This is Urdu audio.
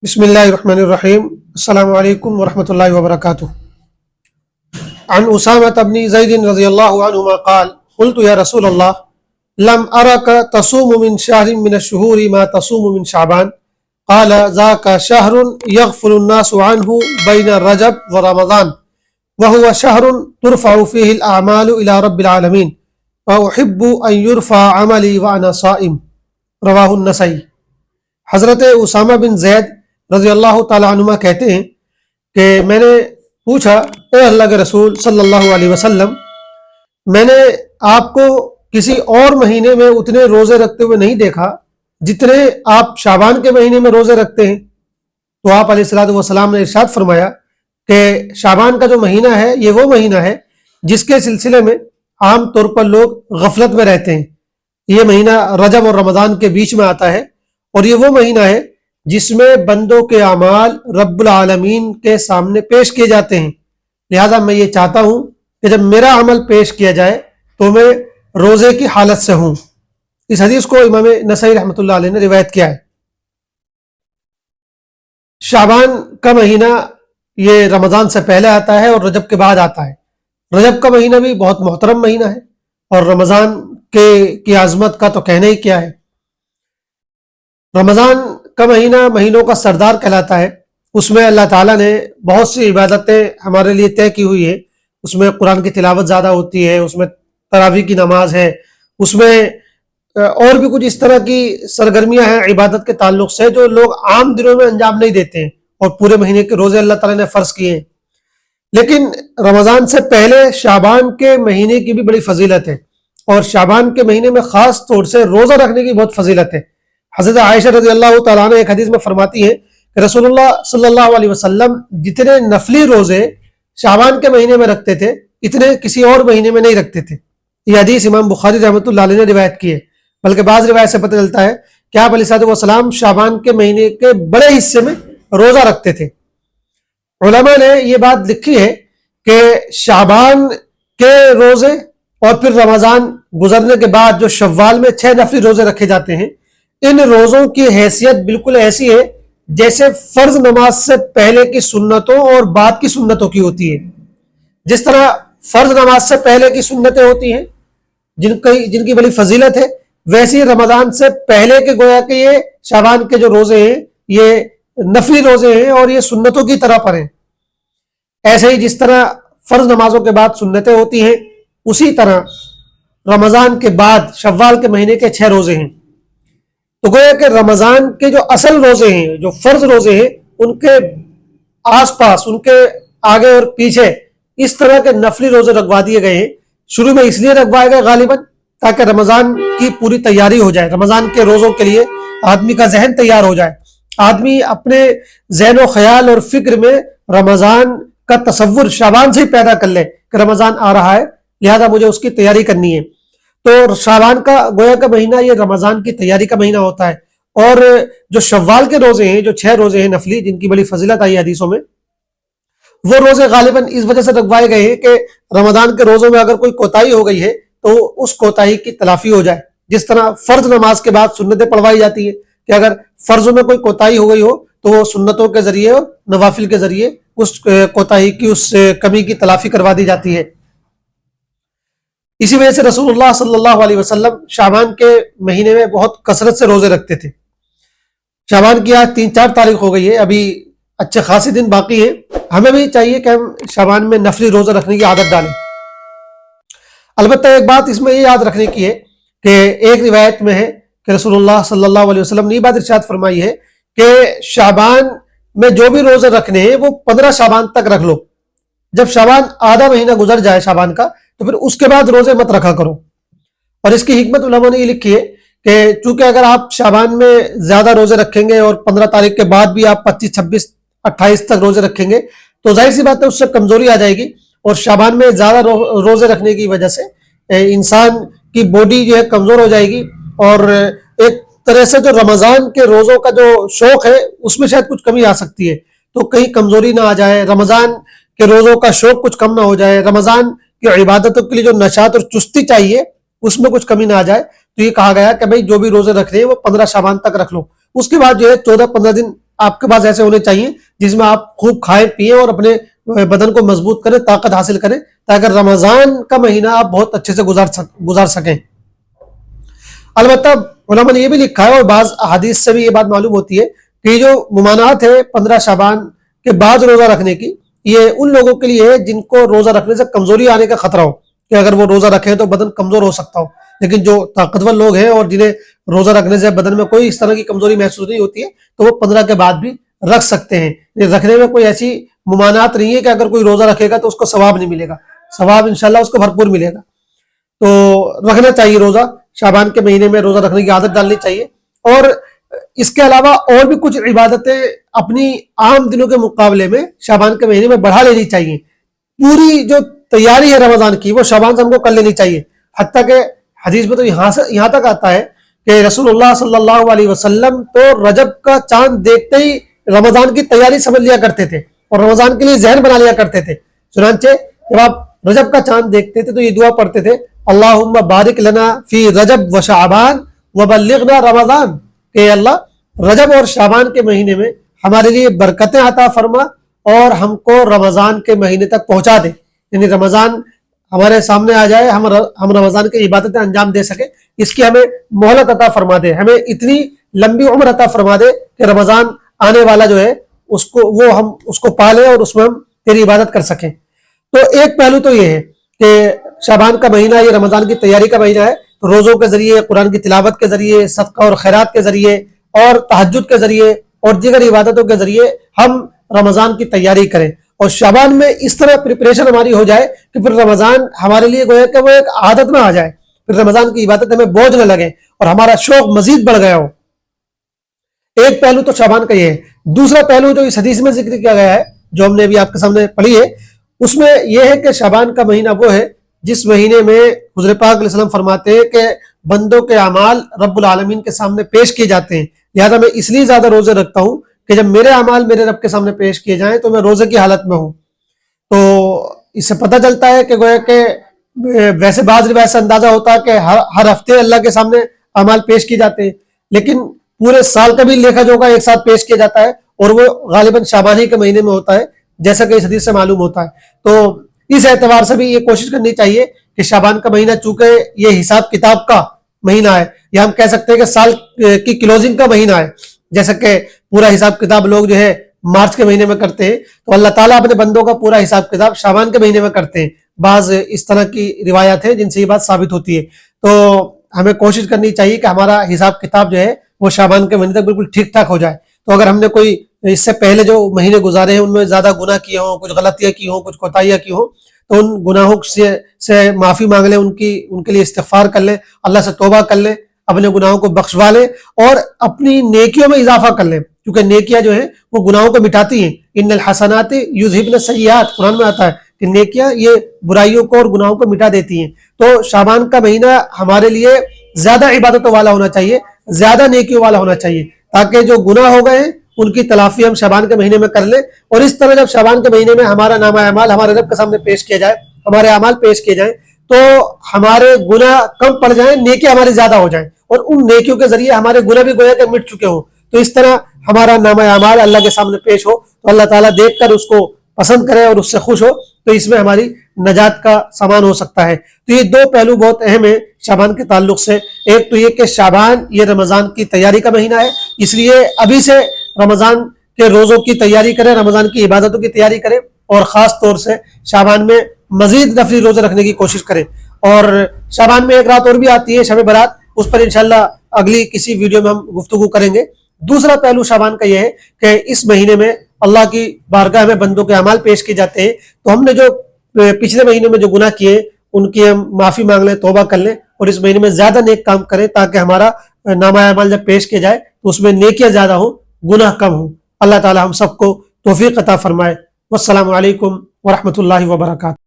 بسم الله الرحمن الرحيم. السلام عليكم ورحمة الله وبركاته. عن أسامة بن زيد رضي الله عنهما قال قلت يا رسول الله لم أرك تصوم من شهر من الشهور ما تصوم من شعبان قال ذاك شهر يغفل الناس عنه بين رجب ورمضان وهو شهر ترفع فيه الأعمال إلى رب العالمين وأحب أن يرفع عملي وأنا صائم. رواہ النسائی. حضرت اسامہ بن زید رضی اللہ تعالیٰ عنہما کہتے ہیں کہ میں نے پوچھا اے اللہ کے رسول صلی اللہ علیہ وسلم، میں نے آپ کو کسی اور مہینے میں اتنے روزے رکھتے ہوئے نہیں دیکھا جتنے آپ شعبان کے مہینے میں روزے رکھتے ہیں. تو آپ علیہ الصلوۃ والسلام نے ارشاد فرمایا کہ شعبان کا جو مہینہ ہے یہ وہ مہینہ ہے جس کے سلسلے میں عام طور پر لوگ غفلت میں رہتے ہیں. یہ مہینہ رجب اور رمضان کے بیچ میں آتا ہے اور یہ وہ مہینہ ہے جس میں بندوں کے اعمال رب العالمین کے سامنے پیش کیے جاتے ہیں. لہذا میں یہ چاہتا ہوں کہ جب میرا عمل پیش کیا جائے تو میں روزے کی حالت سے ہوں. اس حدیث کو امام نسائی رحمۃ اللہ علیہ نے روایت کیا ہے. شعبان کا مہینہ یہ رمضان سے پہلے آتا ہے اور رجب کے بعد آتا ہے. رجب کا مہینہ بھی بہت محترم مہینہ ہے اور رمضان کی عظمت کا تو کہنا ہی کیا ہے. رمضان کا مہینہ مہینوں کا سردار کہلاتا ہے. اس میں اللہ تعالیٰ نے بہت سی عبادتیں ہمارے لیے طے کی ہوئی ہیں. اس میں قرآن کی تلاوت زیادہ ہوتی ہے، اس میں تراویح کی نماز ہے، اس میں اور بھی کچھ اس طرح کی سرگرمیاں ہیں عبادت کے تعلق سے جو لوگ عام دنوں میں انجام نہیں دیتے ہیں اور پورے مہینے کے روزے اللہ تعالیٰ نے فرض کیے ہیں. لیکن رمضان سے پہلے شعبان کے مہینے کی بھی بڑی فضیلت ہے اور شعبان کے مہینے میں خاص طور سے روزہ رکھنے کی بہت فضیلت ہے. حضرت عائشہ رضی اللہ تعالیٰ عنہ ایک حدیث میں فرماتی ہیں کہ رسول اللہ صلی اللہ علیہ وسلم جتنے نفلی روزے شعبان کے مہینے میں رکھتے تھے اتنے کسی اور مہینے میں نہیں رکھتے تھے. یہ حدیث امام بخاری رحمۃ اللہ علیہ نے روایت کی ہے. بلکہ بعض روایت سے پتہ چلتا ہے کہ آپ علیہ الصلوۃ والسلام شعبان کے مہینے کے بڑے حصے میں روزہ رکھتے تھے. علماء نے یہ بات لکھی ہے کہ شعبان کے روزے اور پھر رمضان گزرنے کے بعد جو شوال میں 6 نفلی روزے رکھے جاتے ہیں، ان روزوں کی حیثیت بالکل ایسی ہے جیسے فرض نماز سے پہلے کی سنتوں اور بعد کی سنتوں کی ہوتی ہے. جس طرح فرض نماز سے پہلے کی سنتیں ہوتی ہیں جن کی بڑی فضیلت ہے، ویسے ہی رمضان سے پہلے کے گویا کہ یہ شعبان کے جو روزے ہیں یہ نفلی روزے ہیں اور یہ سنتوں کی طرح پر ہیں. ایسے ہی جس طرح فرض نمازوں کے بعد سنتیں ہوتی ہیں، اسی طرح رمضان کے بعد شوال کے مہینے کے 6 روزے ہیں. تو گویا کہ رمضان کے جو اصل روزے ہیں، جو فرض روزے ہیں، ان کے آس پاس، ان کے آگے اور پیچھے اس طرح کے نفلی روزے رکھوا دیے گئے ہیں. شروع میں اس لیے رکھوائے گئے غالباً تاکہ رمضان کی پوری تیاری ہو جائے، رمضان کے روزوں کے لیے آدمی کا ذہن تیار ہو جائے، آدمی اپنے ذہن و خیال اور فکر میں رمضان کا تصور شعبان سے ہی پیدا کر لے کہ رمضان آ رہا ہے، لہذا مجھے اس کی تیاری کرنی ہے. تو شعبان کا گویا کا مہینہ یہ رمضان کی تیاری کا مہینہ ہوتا ہے. اور جو شوال کے روزے ہیں، جو 6 روزے ہیں نفلی جن کی بڑی فضیلت آئی حدیثوں میں، وہ روزے غالباً اس وجہ سے رکھوائے گئے ہیں کہ رمضان کے روزوں میں اگر کوئی کوتاہی ہو گئی ہے تو اس کوتاہی کی تلافی ہو جائے. جس طرح فرض نماز کے بعد سنتیں پڑھوائی جاتی ہیں کہ اگر فرضوں میں کوئی کوتاہی ہو گئی ہو تو وہ سنتوں کے ذریعے اور نوافل کے ذریعے اس کوتاہی کی، اس کمی کی تلافی کروا دی جاتی ہے. اسی وجہ سے رسول اللہ صلی اللہ علیہ وسلم شعبان کے مہینے میں بہت کثرت سے روزے رکھتے تھے. شعبان کی آج 3-4 تاریخ ہو گئی ہے، ابھی اچھے خاصے دن باقی ہیں. ہمیں بھی چاہیے کہ ہم شعبان میں نفلی روزہ رکھنے کی عادت ڈالیں. البتہ ایک بات اس میں یہ یاد رکھنے کی ہے کہ ایک روایت میں ہے کہ رسول اللہ صلی اللہ علیہ وسلم نے یہ بات ارشاد فرمائی ہے کہ شعبان میں جو بھی روزے رکھنے ہیں وہ 15 شعبان تک رکھ لو. جب شعبان آدھا مہینہ گزر جائے شعبان کا تو پھر اس کے بعد روزے مت رکھا کرو. اور اس کی حکمت علماء نے یہ لکھی ہے کہ چونکہ اگر آپ شعبان میں زیادہ روزے رکھیں گے اور 15 تاریخ کے بعد بھی آپ 25, 26, 28 تک روزے رکھیں گے تو ظاہر سی بات ہے اس سے کمزوری آ جائے گی. اور شعبان میں زیادہ روزے رکھنے کی وجہ سے انسان کی باڈی جو ہے کمزور ہو جائے گی اور ایک طرح سے جو رمضان کے روزوں کا جو شوق ہے اس میں شاید کچھ کمی آ سکتی ہے. تو کہیں کمزوری نہ آ جائے، رمضان کے روزوں کا شوق کچھ کم نہ ہو جائے، رمضان کی عبادتوں کے لیے جو نشاط اور چستی چاہیے اس میں کچھ کمی نہ آ جائے. تو یہ کہا گیا کہ بھائی جو بھی روزے رکھ رہے ہیں وہ 15 شعبان تک رکھ لو. اس کے بعد جو ہے 14-15 دن آپ کے پاس ایسے ہونے چاہیے جس میں آپ خوب کھائیں پیئیں اور اپنے بدن کو مضبوط کریں, طاقت حاصل کریں, تاکہ رمضان کا مہینہ آپ بہت اچھے سے گزار سکیں. البتہ علماء نے یہ بھی لکھا ہے اور بعض احادیث سے بھی یہ بات معلوم ہوتی ہے کہ جو ممانعت ہے 15 شعبان کے بعد روزہ رکھنے کی, یہ ان لوگوں کے لیے ہے جن کو روزہ رکھنے سے کمزوری آنے کا خطرہ ہو, کہ اگر وہ روزہ رکھیں تو بدن کمزور ہو سکتا ہو. لیکن جو طاقتور لوگ ہیں اور جنہیں روزہ رکھنے سے بدن میں کوئی اس طرح کی کمزوری محسوس نہیں ہوتی ہے, تو وہ 15 کے بعد بھی رکھ سکتے ہیں. رکھنے میں کوئی ایسی ممانعت نہیں ہے کہ اگر کوئی روزہ رکھے گا تو اس کو ثواب نہیں ملے گا, ثواب انشاءاللہ اس کو بھرپور ملے گا. تو رکھنا چاہیے روزہ, شعبان کے مہینے میں روزہ رکھنے کی عادت ڈالنی چاہیے. اور اس کے علاوہ اور بھی کچھ عبادتیں اپنی عام دنوں کے مقابلے میں شعبان کے مہینے میں بڑھا لینی چاہیے. پوری جو تیاری ہے رمضان کی وہ شعبان سے ہم کو کر لینی چاہیے. حتیٰ کہ حدیث میں تو یہاں تک آتا ہے کہ رسول اللہ صلی اللہ علیہ وسلم تو رجب کا چاند دیکھتے ہی رمضان کی تیاری سمجھ لیا کرتے تھے اور رمضان کے لیے ذہن بنا لیا کرتے تھے. چنانچہ جب آپ رجب کا چاند دیکھتے تھے تو یہ دعا پڑھتے تھے, اللہم بارک لنا فی رجب و شعبان وبلغنا رمضان, کہ اللہ رجب اور شعبان کے مہینے میں ہمارے لیے برکتیں عطا فرما اور ہم کو رمضان کے مہینے تک پہنچا دے. یعنی رمضان ہمارے سامنے آ جائے, ہم رمضان کی عبادتیں انجام دے سکیں, اس کی ہمیں مہلت عطا فرما دے, ہمیں اتنی لمبی عمر عطا فرما دے کہ رمضان آنے والا جو ہے ہم اس کو پالیں اور اس میں ہم تیری عبادت کر سکیں. تو ایک پہلو تو یہ ہے کہ شعبان کا مہینہ یہ رمضان کی تیاری کا مہینہ ہے, تو روزوں کے ذریعے, قرآن کی تلاوت کے ذریعے, صدقہ اور خیرات کے ذریعے اور تہجد کے ذریعے اور دیگر عبادتوں کے ذریعے ہم رمضان کی تیاری کریں. اور شعبان میں اس طرح پریپریشن ہماری ہو جائے کہ پھر رمضان ہمارے لیے گویا کہ وہ ایک عادت میں آ جائے, پھر رمضان کی عبادت ہمیں بوجھ نہ لگے اور ہمارا شوق مزید بڑھ گیا ہو. ایک پہلو تو شعبان کا یہ ہے. دوسرا پہلو جو اس حدیث میں ذکر کیا گیا ہے, جو ہم نے ابھی آپ کے سامنے پڑھی ہے, اس میں یہ ہے کہ شعبان کا مہینہ وہ ہے جس مہینے میں حضور پاک علیہ السلام فرماتے ہیں کہ بندوں کے اعمال رب العالمین کے سامنے پیش کیے جاتے ہیں, لہذا میں اس لیے زیادہ روزے رکھتا ہوں کہ جب میرے اعمال میرے رب کے سامنے پیش کیے جائیں تو میں روزے کی حالت میں ہوں. تو اس سے پتہ چلتا ہے کہ گویا کہ ویسے بعض روایت سے اندازہ ہوتا ہے کہ ہر ہفتے اللہ کے سامنے اعمال پیش کیے جاتے ہیں, لیکن پورے سال کا بھی لیکھا جوکھا ایک ساتھ پیش کیا جاتا ہے اور وہ غالباً شعبان ہی کے مہینے میں ہوتا ہے, جیسا کہ اس حدیث سے معلوم ہوتا ہے. تو اس اعتبار سے بھی یہ کوشش کرنی چاہیے کہ شعبان کا مہینہ چونکہ یہ حساب کتاب کا مہینہ ہے, یا ہم کہہ سکتے ہیں کہ سال کی کلوزنگ کا مہینہ ہے, جیسا کہ پورا حساب کتاب لوگ جو ہے مارچ کے مہینے میں کرتے ہیں, تو اللہ تعالیٰ اپنے بندوں کا پورا حساب کتاب شعبان کے مہینے میں کرتے ہیں. بعض اس طرح کی روایات ہیں جن سے یہ بات ثابت ہوتی ہے. تو ہمیں کوشش کرنی چاہیے کہ ہمارا حساب کتاب جو ہے وہ شعبان کے مہینے تک بالکل ٹھیک ٹھاک ہو جائے. تو اگر ہم نے کوئی اس سے پہلے جو مہینے گزارے ہیں ان میں زیادہ گناہ کیے ہوں, کچھ غلطیاں کی ہوں, کچھ کوتاہیاں کی ہوں, تو ان گناہوں سے معافی مانگ لیں, ان کے لیے استغفار کر لیں, اللہ سے توبہ کر لیں, اپنے گناہوں کو بخشوا لیں اور اپنی نیکیوں میں اضافہ کر لیں, کیونکہ نیکیاں جو ہیں وہ گناہوں کو مٹاتی ہیں. ان الحسنات یذہبن السیئات, قرآن میں آتا ہے کہ نیکیاں یہ برائیوں کو اور گناہوں کو مٹا دیتی ہیں. تو شعبان کا مہینہ ہمارے لیے زیادہ عبادتوں والا ہونا چاہیے, زیادہ نیکیوں والا ہونا چاہیے, تاکہ جو گناہ ہو گئے ہیں ان کی تلافی ہم شعبان کے مہینے میں کر لیں. اور اس طرح جب شعبان کے مہینے میں ہمارا نامہ اعمال ہمارے رب کے سامنے پیش کیا جائے, ہمارے اعمال پیش کیے جائیں, تو ہمارے گناہ کم پڑ جائیں, نیکیاں ہماری زیادہ ہو جائیں, اور ان نیکیوں کے ذریعے ہمارے گناہ بھی گویا کہ مٹ چکے ہوں. تو اس طرح ہمارا نامہ اعمال اللہ کے سامنے پیش ہو تو اللہ تعالیٰ دیکھ کر اس کو پسند کرے اور اس سے خوش ہو, تو اس میں ہماری نجات کا سامان ہو سکتا ہے. تو یہ دو پہلو بہت اہم ہیں شعبان کے تعلق سے. ایک تو یہ کہ شعبان یہ رمضان کی تیاری کا مہینہ ہے, اس لیے ابھی سے رمضان کے روزوں کی تیاری کریں, رمضان کی عبادتوں کی تیاری کریں, اور خاص طور سے شعبان میں مزید نفلی روزے رکھنے کی کوشش کریں. اور شعبان میں ایک رات اور بھی آتی ہے, شب برات, اس پر انشاءاللہ اگلی کسی ویڈیو میں ہم گفتگو کریں گے. دوسرا پہلو شعبان کا یہ ہے کہ اس مہینے میں اللہ کی بارگاہ میں بندوں کے اعمال پیش کیے جاتے ہیں, تو ہم نے جو پچھلے مہینے میں جو گناہ کیے ان کی ہم معافی مانگ لیں, توبہ کر لیں, اور اس مہینے میں زیادہ نیک کام کریں تاکہ ہمارا نامہ اعمال جب پیش کیا جائے تو اس میں نیکیاں زیادہ ہوں, گناہ کم ہوں. اللہ تعالی ہم سب کو توفیق عطا فرمائے. والسلام علیکم ورحمۃ اللہ وبرکاتہ.